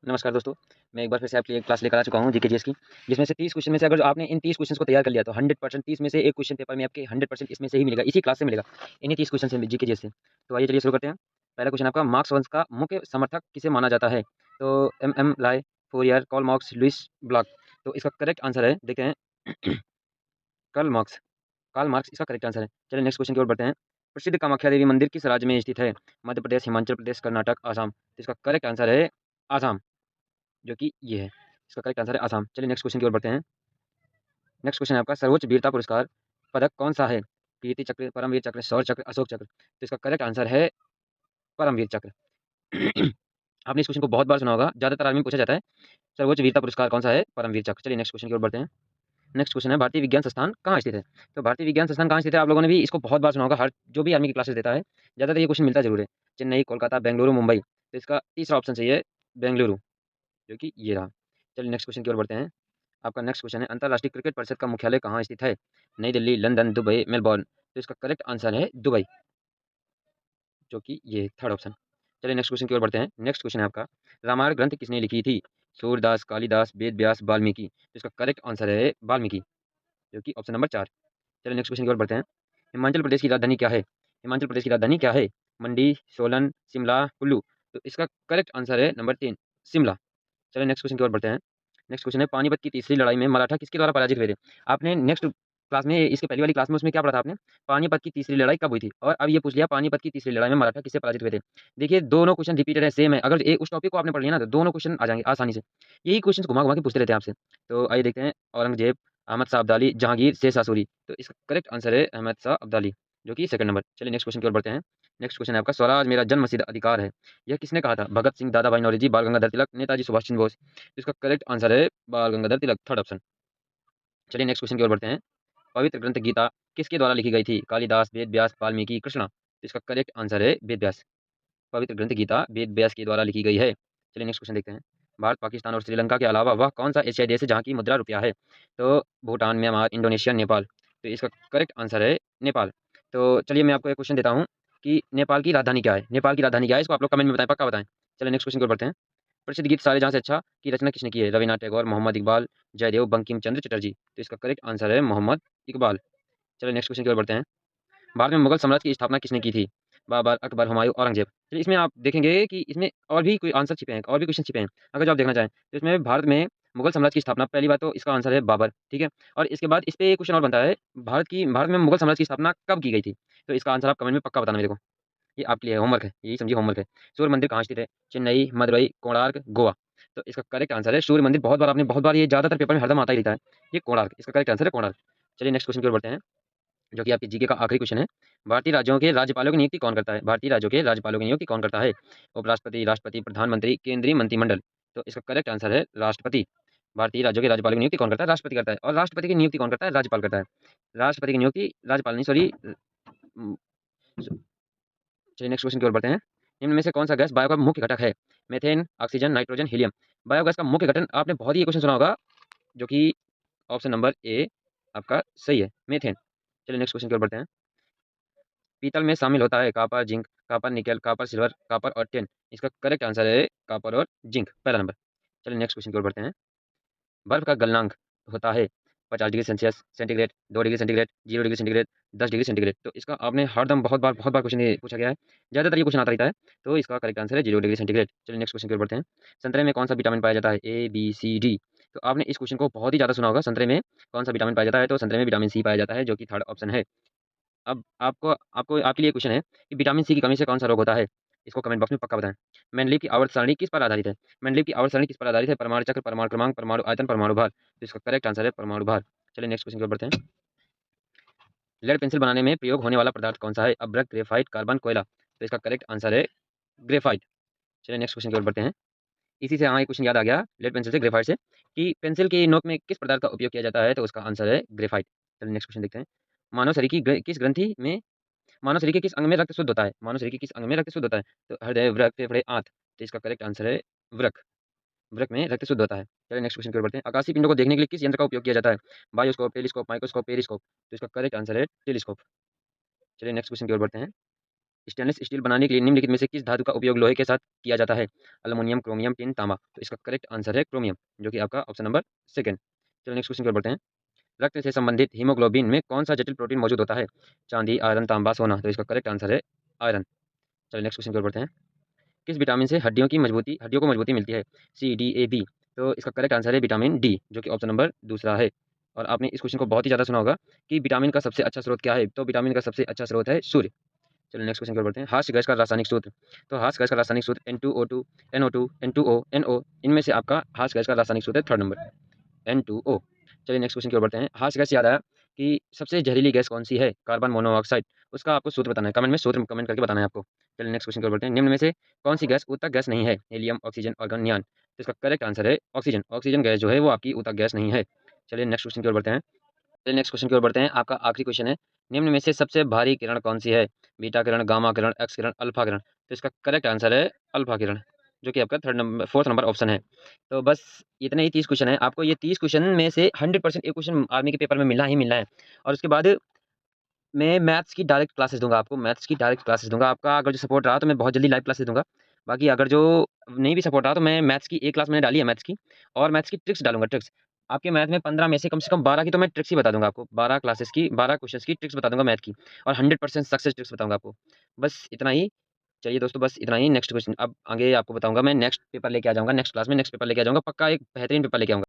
नमस्कार दोस्तों, मैं एक बार फिर से आपके लिए क्लास लेकर आ चुका हूँ जीके जीएस की, जिसमें से 30 क्वेश्चन में से अगर आपने इन 30 क्वेश्चन्स को तैयार कर लिया तो 100% 30 में से एक क्वेश्चन पेपर में आपके 100% इसमें से ही मिलेगा, इसी क्लास से मिलेगा, इन्हीं 30 क्वेश्चन से जीके जीएस से। तो आइए चलिए शुरू करते हैं। पहला क्वेश्चन आपका मार्क्स वंश का मुख्य समर्थक किसे माना जाता है? तो एम लाय, Fourier, Karl Marx, Louis Bloch. तो इसका करेक्ट आंसर है, देखते हैं कार्ल मार्क्स। कार्ल मार्क्स इसका करेक्ट आंसर है। चलिए नेक्स्ट क्वेश्चन की ओर बढ़ते हैं। प्रसिद्ध कामाख्या देवी मंदिर किस राज्य में स्थित है? मध्य प्रदेश, हिमाचल प्रदेश, कर्नाटक, आसाम। तो इसका करेक्ट आंसर है आसाम, जो कि ये है। इसका करेक्ट आंसर है आसाम। चलिए नेक्स्ट क्वेश्चन की ओर बढ़ते हैं। नेक्स्ट क्वेश्चन है आपका सर्वोच्च वीरता पुरस्कार पदक कौन सा है? कीर्ति चक्र, परमवीर चक्र, शौर्य चक्र, अशोक चक्र। तो इसका करेक्ट आंसर है परमवीर चक्र। आपने इस क्वेश्चन को बहुत बार सुना होगा, ज्यादातर आदमी पूछा जाता है सर्वोच्च वीरता पुरस्कार कौन सा है? परमवीर चक्र। चलिए नेक्स्ट क्वेश्चन की ओर बढ़ते हैं। नेक्स्ट क्वेश्चन है भारतीय विज्ञान संस्थान कहाँ स्थित है? तो भारतीय विज्ञान संस्थान कहाँ स्थित है, आप लोगों ने भी इसको बहुत बार सुना होगा, हर जो भी आर्मी की क्लासेस देता है ज्यादातर ये क्वेश्चन मिलता जरूर है। चेन्नई, कोलकाता, बेंगलुरु, मुंबई। तो इसका तीसरा ऑप्शन सही है, बेंगलुरु, जो कि ये रहा। चलिए नेक्स्ट क्वेश्चन की ओर बढ़ते हैं। आपका नेक्स्ट क्वेश्चन है अंतर्राष्ट्रीय क्रिकेट परिषद का मुख्यालय कहाँ स्थित है? नई दिल्ली, लंदन, दुबई, मेलबोर्न। तो इसका करेक्ट आंसर है दुबई, जो कि ये थर्ड ऑप्शन। चलिए नेक्स्ट क्वेश्चन की ओर बढ़ते हैं। नेक्स्ट क्वेश्चन है आपका रामायण ग्रंथ किसने लिखी थी? सूरदास, कालिदास, वेद व्यास, वाल्मीकि। तो इसका करेक्ट आंसर है वाल्मीकि, जो कि ऑप्शन नंबर 4। चलिए नेक्स्ट क्वेश्चन की ओर बढ़ते हैं। हिमाचल प्रदेश की राजधानी क्या है? हिमाचल प्रदेश की राजधानी क्या है? मंडी, सोलन, शिमला, कुल्लू। तो इसका करेक्ट आंसर है नंबर 3, शिमला। चलिए नेक्स्ट क्वेश्चन की ओर बढ़ते हैं। नेक्स्ट क्वेश्चन है पानीपत की तीसरी लड़ाई में मराठा किसके द्वारा पराजित हुए थे? आपने नेक्स्ट क्लास में, इसके पहली वाली क्लास में, उसमें क्या पढ़ा था आपने? पानीपत की तीसरी लड़ाई कब हुई थी? और अब ये पूछ लिया पानीपत की तीसरी लड़ाई में मराठा किससे पराजित हुए थे। देखिए दोनों क्वेश्चन रिपीटेड है, सेम है, अगर उस टॉपिक को आपने पढ़ लिया ना तो दोनों क्वेश्चन आ जाएंगे आसानी से। यही क्वेश्चन घुमा घुमा के पूछते रहते हैं आपसे। तो आइए देखते हैं। औरंगजेब, अहमद शाह अब्दाली, जहांगीर, शेर शाह सूरी। तो इसका करेक्ट आंसर है अहमद शाह अब्दाली, जो कि सेकंड नंबर। चलिए नेक्स्ट क्वेश्चन की ओर बढ़ते हैं। नेक्स्ट क्वेश्चन है आपका स्वराज मेरा जन्मसिद्ध अधिकार है, यह किसने कहा था? भगत सिंह, दादा भाई नौरोजी, बाल गंगाधर तिलक, नेताजी सुभाष चंद्र बोस। तो इसका करेक्ट आंसर है बाल गंगाधर तिलक, थर्ड ऑप्शन। चलिए नेक्स्ट क्वेश्चन की ओर बढ़ते हैं। पवित्र ग्रंथ गीता किसके द्वारा लिखी गई थी? कालिदास, वेद व्यास, वाल्मीकि, कृष्णा। तो इसका करेक्ट आंसर है वेद व्यास। पवित्र ग्रंथ गीता वेद व्यास के द्वारा लिखी गई है। चलिए नेक्स्ट क्वेश्चन देखते हैं। भारत, पाकिस्तान और श्रीलंका के अलावा वह कौन सा एशियाई देश है जहाँ की मुद्रा रुपया है? तो भूटान, म्यांमार, इंडोनेशिया, नेपाल। तो इसका करेक्ट आंसर है नेपाल। तो चलिए मैं आपको एक क्वेश्चन देता हूँ कि नेपाल की राजधानी क्या है? नेपाल की राजधानी क्या है, इसको आप लोग कमेंट में बताएं, पक्का बताएं। चलिए नेक्स्ट क्वेश्चन की ओर बढ़ते हैं। प्रसिद्ध गीत सारे जहाँ से अच्छा की रचना किसने की है? रवीन्द्रनाथ टैगोर, मोहम्मद इकबाल, जयदेव, बंकिम चंद्र चटर्जी। तो इसका करेक्ट आंसर है मोहम्मद इकबाल। चलिए नेक्स्ट क्वेश्चन की ओर बढ़ते हैं। भारत में मुगल साम्राज्य की स्थापना किसने की थी? बाबर, अकबर, हुमायूं, औरंगजेब। चलिए इसमें आप देखेंगे कि इसमें और भी कोई आंसर छिपे हैं, और भी क्वेश्चन छिपे हैं। अगर जो आप देखना चाहें तो इसमें भारत में मुगल साम्राज्य की स्थापना, पहली बात तो इसका आंसर है बाबर, ठीक है। और इसके बाद इस पे एक क्वेश्चन और बनता है, भारत में मुगल साम्राज्य की स्थापना कब की गई थी? तो इसका आंसर आप कमेंट में पक्का बताना मेरे को, ये आपके लिए होमवर्क है, यही समझिए होमवर्क है। सूर्य मंदिर कहाँ स्थित है? चेन्नई, मदुरई, कोणार्क, गोवा। तो इसका करेक्ट आंसर है सूर्य मंदिर। बहुत बार आपने, बहुत बार ये ज्यादातर पेपर में हरदम आता ही रहता है, ये कोणार्क, इसका करेक्ट आंसर है कोणार्क। चलिए नेक्स्ट क्वेश्चन की ओर बढ़ते हैं, जो कि आपकी जीके का आखिरी क्वेश्चन है। भारतीय राज्यों के राज्यपालों की नियुक्ति कौन करता है? भारतीय राज्यों के राज्यपालों की नियुक्ति कौन करता है? उपराष्ट्रपति, राष्ट्रपति, प्रधानमंत्री, केंद्रीय मंत्रिमंडल। तो इसका करेक्ट आंसर है राष्ट्रपति। भारतीय राज्यों के राज्यपालों की नियुक्ति कौन करता है? राष्ट्रपति करता है। और राष्ट्रपति की नियुक्ति कौन करता है? राज्यपाल करता है। राष्ट्रपति की नियुक्ति राज्यपाल नहीं, सॉरी। चलिए नेक्स्ट क्वेश्चन की ओर बढ़ते हैं। निम्न में से कौन सा गैस बायो का मुख्य घटक है? Methane, oxygen, nitrogen, helium. Biogas का मुख्य घटक, आपने बहुत ही ये क्वेश्चन सुना होगा, जो कि ऑप्शन नंबर ए आपका सही है, मेथेन। चलिए नेक्स्ट क्वेश्चन की ओर बढ़ते हैं। पीतल में शामिल होता है कॉपर, जिंक, कॉपर, निकल, कॉपर, सिल्वर, कॉपर और टिन। इसका करेक्ट आंसर है कॉपर और जिंक, पहला नंबर। चलिए नेक्स्ट क्वेश्चन की ओर बढ़ते हैं। बर्फ का गलनांक होता है 50 degree centigrade, 2 degree centigrade, 0 degree centigrade, 10 degree centigrade. तो इसका आपने हरदम बहुत बार क्वेश्चन ये पूछा गया है, ज़्यादातर ये क्वेश्चन आता रहता है। तो इसका करेक्ट आंसर है 0 डिग्री सेंटीग्रेड। चलिए नेक्स्ट क्वेश्चन की ओर बढ़ते हैं। संतरे में कौन सा विटामिन पाया जाता है? ए, बी, सी, डी। तो आपने इस क्वेश्चन को बहुत ही ज़्यादा सुना होगा, संतरे में कौन सा विटामिन पाया जाता है? तो संतरे में विटामिन सी पाया जाता है, जो कि थर्ड ऑप्शन है। अब आपको आपको आपके लिए क्वेश्चन है कि विटामिन सी की कमी से कौन सा रोग होता है? इसको कमेंट बॉक्स में पक्का बताएं। मेंडलीव की आवर्त सारणी किस पर आधारित है? मेंडलीव की आवर्त सारणी किस पर आधारित है? परमाणु चक्र, परमाणु क्रमांक, परमाणु आयतन, परमाणु भार। तो इसका करेक्ट आंसर है परमाणु भार। चलिए नेक्स्ट क्वेश्चन की ओर बढ़ते हैं। लेड पेंसिल बनाने में प्रयोग होने वाला पदार्थ कौन सा है? अभ्रक, ग्रेफाइट, कार्बन, कोयला। तो इसका करेक्ट आंसर है ग्रेफाइट। चलिए नेक्स्ट क्वेश्चन की ओर बढ़ते हैं। इसी से हाँ एक क्वेश्चन याद आ गया लेड पेंसिल से, ग्रेफाइट से, कि पेंसिल की नोक में किस पदार्थ का उपयोग किया जाता है? तो उसका आंसर है ग्रेफाइट। चलिए नेक्स्ट क्वेश्चन देखते हैं। मानव शरीर की किस ग्रंथि में, मानव शरीर के किस अंग में रक्त शुद्ध होता है? मानव शरीर के किस अंग में रक्त शुद्ध होता है? तो हृदय, वृक्क, फेफड़े, आंत। तो इसका करेक्ट आंसर है वृक्क। वृक्क में रक्त शुद्ध होता है। चलिए नेक्स्ट क्वेश्चन की ओर बढ़ते हैं। आकाशीय पिंडों को देखने के लिए किस यंत्र का उपयोग किया जाता है? Bioscope, telescope, microscope, periscope. तो इसका करेक्ट आंसर है टेलीस्कोप। चलिए नेक्स्ट क्वेश्चन की ओर बढ़ते हैं। स्टेनलेस स्टील बनाने के लिए निम्नलिखित में से किस धातु का उपयोग लोहे के साथ किया जाता है? एल्युमिनियम, क्रोमियम, टिन, तांबा। तो इसका करेक्ट आंसर है क्रोमियम, जो कि आपका ऑप्शन नंबर सेकंड। चलिए नेक्स्ट क्वेश्चन की ओर बढ़ते हैं। रक्त से संबंधित हीमोग्लोबिन में कौन सा जटिल प्रोटीन मौजूद होता है? चांदी, आयरन, तांबा, सोना। तो इसका करेक्ट आंसर है आयरन। चलिए नेक्स्ट क्वेश्चन की ओर बढ़ते हैं। किस विटामिन से हड्डियों को मजबूती मिलती है? सी, डी, ए, बी। तो इसका करेक्ट आंसर है विटामिन डी, जो कि ऑप्शन नंबर दूसरा है। और आपने इस क्वेश्चन को बहुत ही ज़्यादा सुना होगा कि विटामिन का सबसे अच्छा स्रोत क्या है? तो विटामिन का सबसे अच्छा स्रोत है सूर्य। चलिए नेक्स्ट क्वेश्चन की ओर बढ़ते हैं। हास्य गैस का रासायनिक सूत्र। तो हास्य गैस का रासायनिक सूत्र N2O2, NO2, N2O, NO। इनमें से आपका हास्य गैस का रासायनिक सूत्र है थर्ड नंबर N2O। चलिए नेक्स्ट क्वेश्चन की ओर बढ़ते हैं। हास्य गैस से याद आया कि सबसे जहरीली गैस कौन सी है? Carbon monoxide. उसका आपको सूत्र बताना है, कमेंट में सूत्र कमेंट करके बताना है आपको। चलिए नेक्स्ट क्वेश्चन की ओर बढ़ते हैं। निम्न में से कौन सी गैस ऊतक गैस नहीं है? Helium, oxygen, argon, neon. तो इसका करेक्ट आंसर है ऑक्सीजन। ऑक्सीजन गैस जो है वो आपकी ऊतक गैस नहीं है। चलिए नेक्स्ट क्वेश्चन की ओर बढ़ते हैं। चलिए नेक्स्ट क्वेश्चन की ओर बढ़ते हैं। आपका आखिरी क्वेश्चन है, निम्न में से सबसे भारी किरण कौन सी है? बीटा किरण, गामा किरण, एक्स किरण, अल्फा किरण। तो इसका करेक्ट आंसर है अल्फा किरण, जो कि आपका फोर्थ नंबर ऑप्शन है। तो बस इतने ही 30 क्वेश्चन है। आपको ये 30 क्वेश्चन में से 100% एक क्वेश्चन आर्मी के पेपर में मिलना ही मिलना है। और उसके बाद मैं मैथ्स की डायरेक्ट क्लासेस दूंगा आपको, मैथ्स की डायरेक्ट क्लासेस दूंगा। आपका अगर जो सपोर्ट रहा तो मैं बहुत जल्दी लाइव क्लासेस दूंगा। बाकी अगर जो नहीं भी सपोर्ट रहा तो मैं मैथ्स की एक क्लास मैंने डाली है मैथ्स की, और मैथ्स की ट्रिक्स डालूंगा, ट्रिक्स। आपके मैथ में 15 में से कम 12 की तो मैं ट्रिक्स ही बता दूंगा आपको। 12 क्लासेस की 12 क्वेश्चंस की ट्रिक्स बता दूंगा मैथ की, और 100% सक्सेस ट्रिक्स बताऊंगा आपको। बस इतना ही। चलिए दोस्तों, बस इतना ही। नेक्स्ट क्वेश्चन अब आगे आपको बताऊंगा मैं, नेक्स्ट पेपर लेके आ जाऊंगा नेक्स्ट क्लास में, नेक्स्ट पेपर लेके आ जाऊंगा पक्का, एक बेहतरीन पेपर लेके आऊंगा।